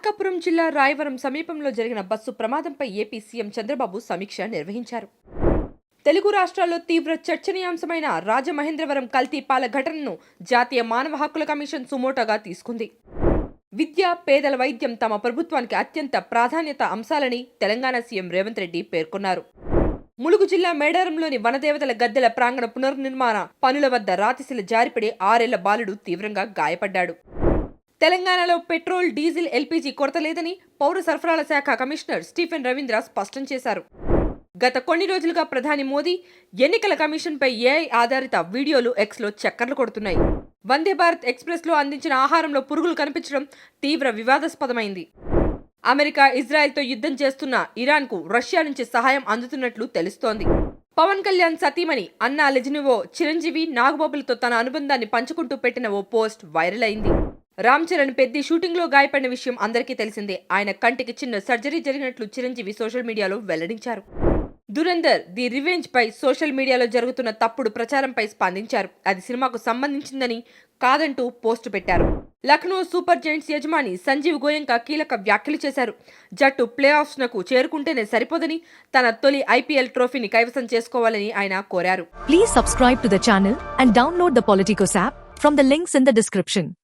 మార్కాపురం జిల్లా రాయవరం సమీపంలో జరిగిన బస్సు ప్రమాదంపై ఏపీ సీఎం చంద్రబాబు సమీక్ష నిర్వహించారు. తెలుగు రాష్ట్రాల్లో తీవ్ర చర్చనీయాంశమైన రాజమహేంద్రవరం కల్తీ పాల ఘటనను జాతీయ మానవ హక్కుల కమిషన్ సుమోటోగా తీసుకుంది. విద్య, పేదల వైద్యం తమ ప్రభుత్వానికి అత్యంత ప్రాధాన్యత అంశాలని తెలంగాణ సీఎం రేవంత్ రెడ్డి పేర్కొన్నారు. ములుగు జిల్లా మేడారంలోని వనదేవతల గద్దెల ప్రాంగణ పునర్నిర్మాణ పనుల వద్ద రాతిశిల జారిపడి 6 ఏళ్ల బాలుడు తీవ్రంగా గాయపడ్డాడు. తెలంగాణలో పెట్రోల్, డీజిల్, ఎల్పీజీ కొరత లేదని పౌర సరఫరాల శాఖ కమిషనర్ స్టీఫెన్ రవీంద్ర స్పష్టం చేశారు. గత కొన్ని రోజులుగా ప్రధాని మోదీ ఎన్నికల కమిషన్పై ఏఐ ఆధారిత వీడియోలు ఎక్స్లో చక్కర్లు కొడుతున్నాయి. వందే భారత్ ఎక్స్ప్రెస్లో అందించిన ఆహారంలో పురుగులు కనిపించడం తీవ్ర వివాదాస్పదమైంది. అమెరికా, ఇజ్రాయెల్తో యుద్ధం చేస్తున్న ఇరాన్కు రష్యా నుంచి సహాయం అందుతున్నట్లు తెలుస్తోంది. పవన్ కళ్యాణ్ సతీమణి అన్నా లెజినోవా చిరంజీవి, నాగబాబులతో తన అనుబంధాన్ని పంచుకుంటూ పెట్టిన ఓ పోస్ట్ వైరల్ అయింది. రామ్ చరణ్ పెద్ద షూటింగ్లో గాయపడిన విషయం అందరికీ తెలిసిందే. ఆయన కంటికి చిన్న సర్జరీ జరిగినట్లు చిరంజీవి సోషల్ మీడియాలో వెల్లడించారు. దురంధర్ ది రివెంజ్ పై సోషల్ మీడియాలో జరుగుతున్న తప్పుడు ప్రచారంపై స్పందించారు. అది సినిమాకు సంబంధించిందని కాదంటూ పోస్టు పెట్టారు. లక్నో సూపర్ జైంట్స్ యజమాని సంజీవ్ గోయంకా కీలక వ్యాఖ్యలు చేశారు. జట్టు ప్లే ఆఫ్స్ నకు చేరుకుంటేనే సరిపోదని తన తొలి ఐపీఎల్ ట్రోఫీని కైవసం చేసుకోవాలని ఆయన కోరారు. Please subscribe to the channel and download the Politicos app from the links in the description.